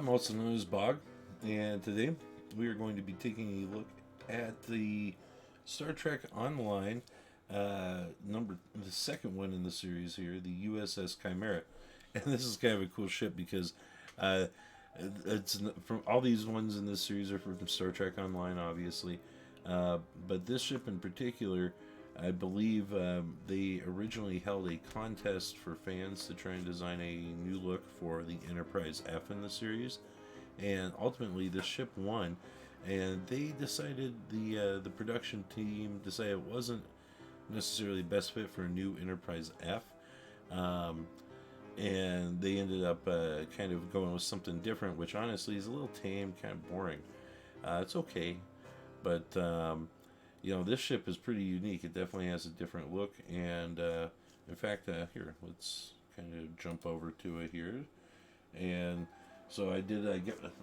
I'm also known as Bog, and today we are going to be taking a look at the Star Trek Online the second one in the series here, the USS Chimera. And this is kind of a cool ship because it's from all these ones in this series are from Star Trek Online, obviously, but this ship in particular, I believe they originally held a contest for fans to try and design a new look for the Enterprise F in the series, and ultimately this ship won. And they decided, the production team decided it wasn't necessarily the best fit for a new Enterprise F, and they ended up kind of going with something different, which honestly is a little tame, kind of boring. It's okay, but this ship is pretty unique. It definitely has a different look, and in fact, here, let's kind of jump over to it here. And so I get,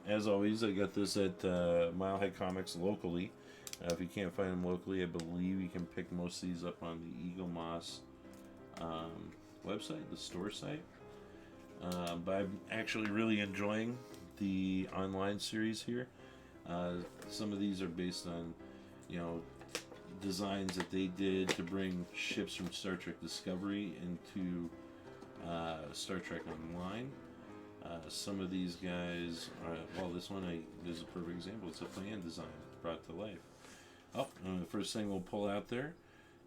as always, I got this at Milehead Comics locally. If you can't find them locally, I believe you can pick most of these up on the Eagle Moss website, the store site. But I'm actually really enjoying the online series here. Some of these are based on, designs that they did to bring ships from Star Trek Discovery into Star Trek Online. Some of these guys, this one is a perfect example. It's a fan design brought to life. The first thing we'll pull out there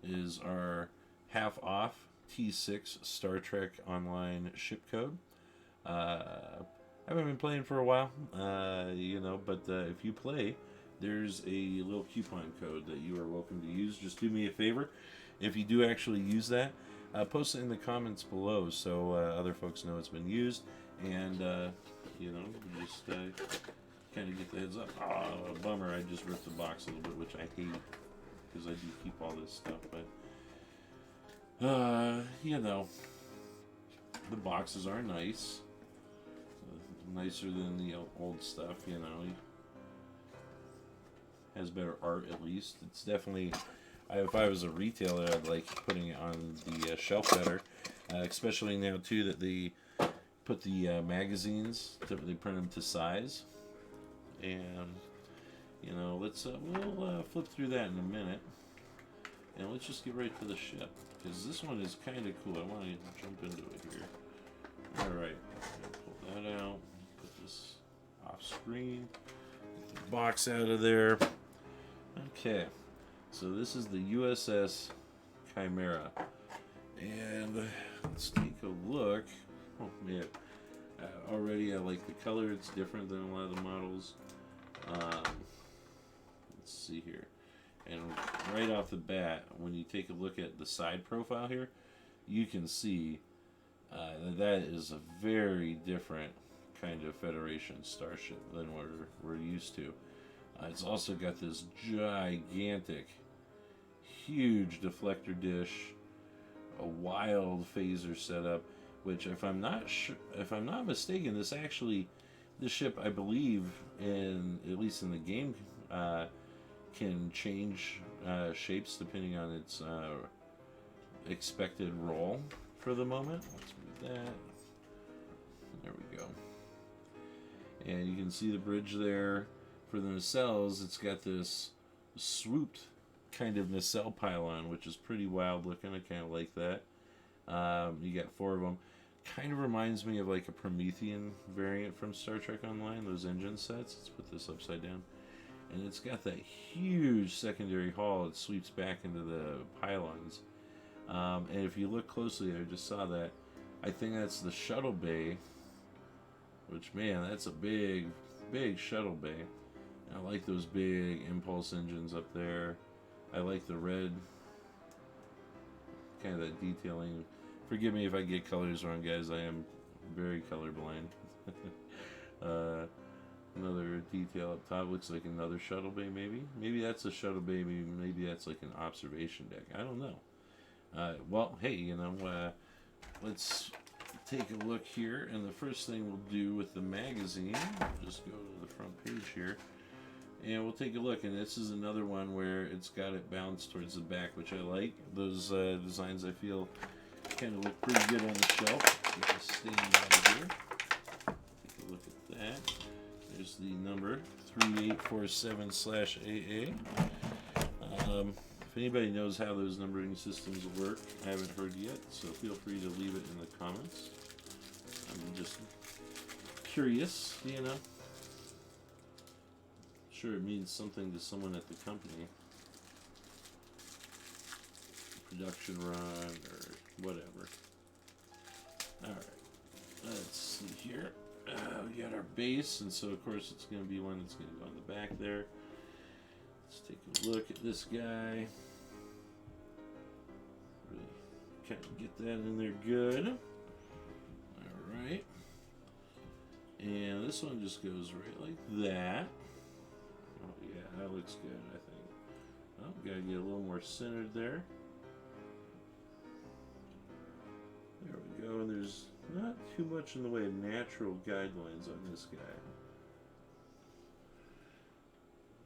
is our half off T6 Star Trek Online ship code. I haven't been playing for a while, but if you play, there's a little coupon code that you are welcome to use. Just do me a favor. If you do actually use that, post it in the comments below so other folks know it's been used, and just kind of get the heads up. Bummer, I just ripped the box a little bit, which I hate because I do keep all this stuff, but the boxes are nice, nicer than the old stuff. Has better art, at least. It's definitely, if I was a retailer, I'd like putting it on the shelf better, especially now too that they put the magazines, they print them to size. And let's we'll flip through that in a minute, and let's just get right to the ship, because this one is kind of cool. I want to jump into it here. All right, pull that out, put this off screen, get the box out of there. Okay, so this is the USS Chimera, and let's take a look. Oh man, already I like the color. It's different than a lot of the models. Let's see here, and right off the bat, when you take a look at the side profile here, you can see that is a very different kind of Federation starship than we're used to. It's also got this gigantic, huge deflector dish, a wild phaser setup, which, if I'm not mistaken, this ship, I believe, at least in the game, can change shapes depending on its expected role for the moment. Let's move that. There we go. And you can see the bridge there. For the nacelles, it's got this swooped kind of nacelle pylon, which is pretty wild looking. I kind of like that. You got 4 of them. Kind of reminds me of like a Promethean variant from Star Trek Online, those engine sets. Let's put this upside down. And it's got that huge secondary hull that sweeps back into the pylons. And if you look closely, I just saw that. I think that's the shuttle bay, which, man, that's a big, big shuttle bay. I like those big impulse engines up there. I like the red, kind of that detailing. Forgive me if I get colors wrong, guys. I am very colorblind. Another detail up top looks like another shuttle bay, maybe. Maybe that's a shuttle bay. Maybe that's like an observation deck. I don't know. Well, hey, let's take a look here. And the first thing we'll do with the magazine, just go to the front page here. And we'll take a look, and this is another one where it's got it balanced towards the back, which I like. Those designs, I feel, kind of look pretty good on the shelf. Get the stain out of here. Take a look at that. Here's the number 3847/AA. If anybody knows how those numbering systems work, I haven't heard yet, so feel free to leave it in the comments. I'm just curious, you know. Sure, it means something to someone at the company. Production run or whatever. Alright, let's see here. We got our base, and so of course it's going to be one that's going to go on the back there. Let's take a look at this guy. Really kind of get that in there good. Alright. And this one just goes right like that. Oh yeah, that looks good, I think. Oh, gotta get a little more centered there. There we go, and there's not too much in the way of natural guidelines on this guy.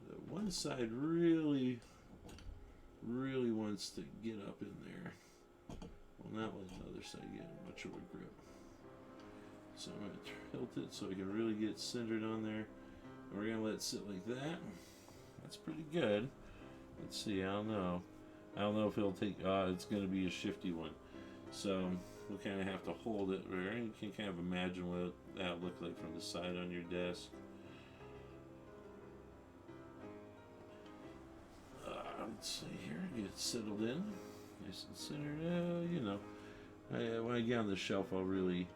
The one side really wants to get up in there. Well, not let the other side get much of a grip. So I'm going to tilt it so I can really get centered on there. And we're going to let it sit like that. That's pretty good. Let's see, I don't know. I don't know if it'll take, it's going to be a shifty one. So we'll kind of have to hold it there. And you can kind of imagine what that would look like from the side on your desk. Let's see here, get it settled in. Nice and centered. You know, when I get on the shelf, I'll really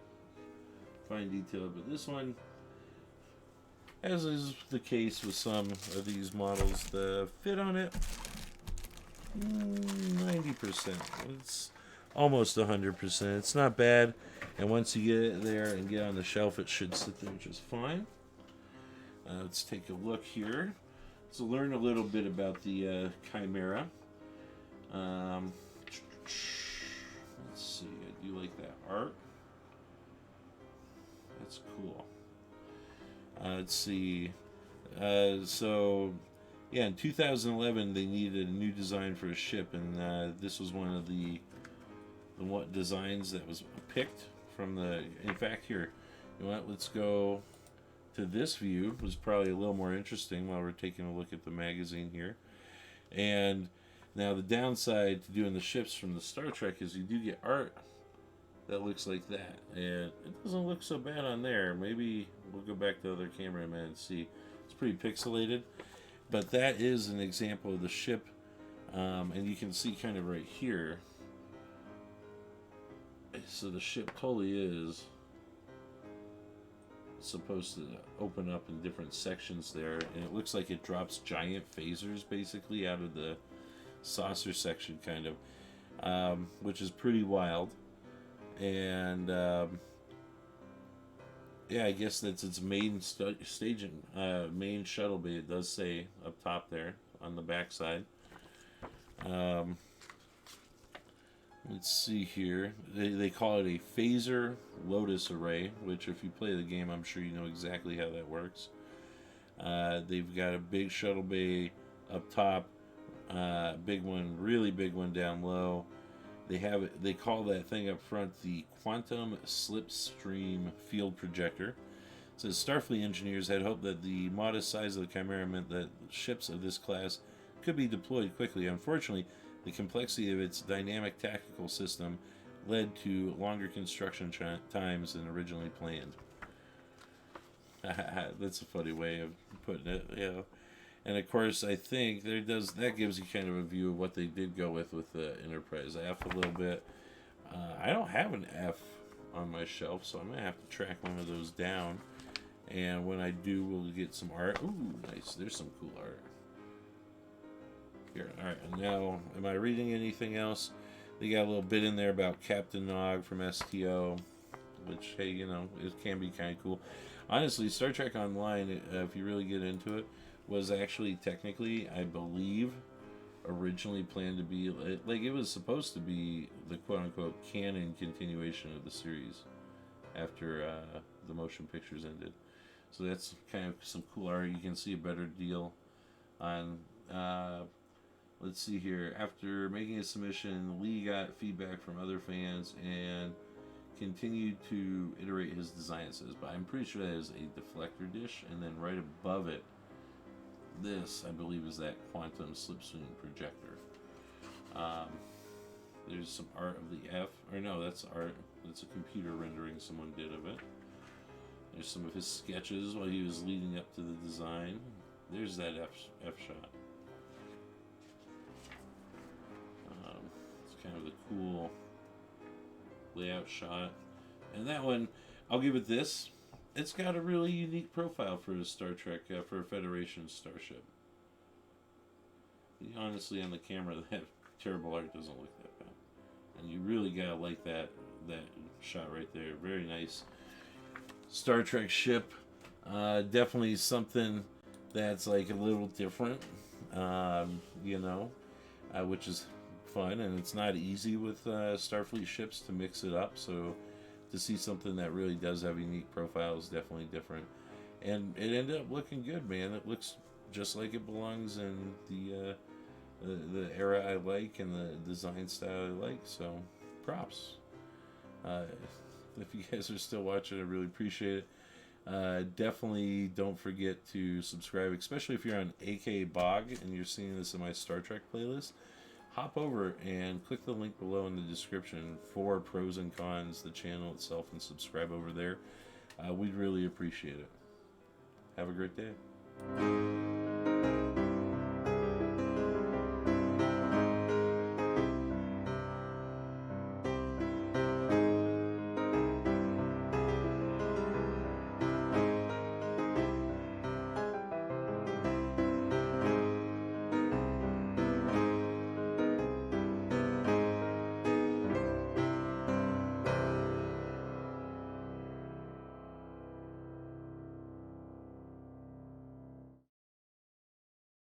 fine detail. But this one, as is the case with some of these models, the fit on it, 90%. It's almost 100%. It's not bad, and once you get it there and get on the shelf, it should sit there just fine. Let's take a look here. So learn a little bit about the Chimera. Let's see, I do like that art. That's cool. Let's see. So, yeah, in 2011 they needed a new design for a ship, and this was one of the designs that was picked from the. In fact, here, you know what? Let's go to this view. It was probably a little more interesting while we're taking a look at the magazine here. And now the downside to doing the ships from the Star Trek is you do get art that looks like that, and it doesn't look so bad on there. Maybe we'll go back to other cameramen and see. It's pretty pixelated, but that is an example of the ship, and you can see kind of right here. So the ship totally is supposed to open up in different sections there, and it looks like it drops giant phasers basically out of the saucer section, kind of, which is pretty wild. And yeah, I guess that's its main staging, main shuttle bay. It does say up top there on the back side. Let's see here. They call it a phaser lotus array, which if you play the game, I'm sure you know exactly how that works. They've got a big shuttle bay up top, big one, really big one down low. They call that thing up front the quantum slipstream field projector. It says Starfleet engineers had hoped that the modest size of the Chimera meant that ships of this class could be deployed quickly. Unfortunately, the complexity of its dynamic tactical system led to longer construction times than originally planned. That's a funny way of putting it, you know. And of course, I think that gives you kind of a view of what they did go with the Enterprise F a little bit. I don't have an F on my shelf, so I'm gonna have to track one of those down. And when I do, we'll get some art. Ooh, nice! There's some cool art. Here, all right. And now, am I reading anything else? They got a little bit in there about Captain Nog from STO, which, hey, you know, it can be kind of cool. Honestly, Star Trek Online, if you really get into it, was actually technically, I believe, originally planned to be, like, it was supposed to be the quote-unquote canon continuation of the series after the motion pictures ended. So that's kind of some cool art. You can see a better deal on, let's see here. After making a submission, Lee got feedback from other fans and continued to iterate his design, it says, but I'm pretty sure that is a deflector dish, and then right above it, this, I believe, is that quantum slipstream projector. There's some art of the F, or no, that's art. That's a computer rendering someone did of it. There's some of his sketches while he was leading up to the design. There's that F shot. It's kind of the cool layout shot. And that one, I'll give it this. It's got a really unique profile for a Star Trek, for a Federation starship. Honestly, on the camera, that terrible art doesn't look that bad. And you really gotta like that shot right there. Very nice Star Trek ship. Definitely something that's like a little different, which is fun, and it's not easy with Starfleet ships to mix it up. So to see something that really does have a unique profile is definitely different, and it ended up looking good, man. It looks just like it belongs in the era I like and the design style I like. So props. If you guys are still watching, I really appreciate it. Definitely don't forget to subscribe, especially if you're on akaBoG and you're seeing this in my Star Trek playlist. Hop over and click the link below in the description for pros and cons, the channel itself, and subscribe over there. We'd really appreciate it. Have a great day.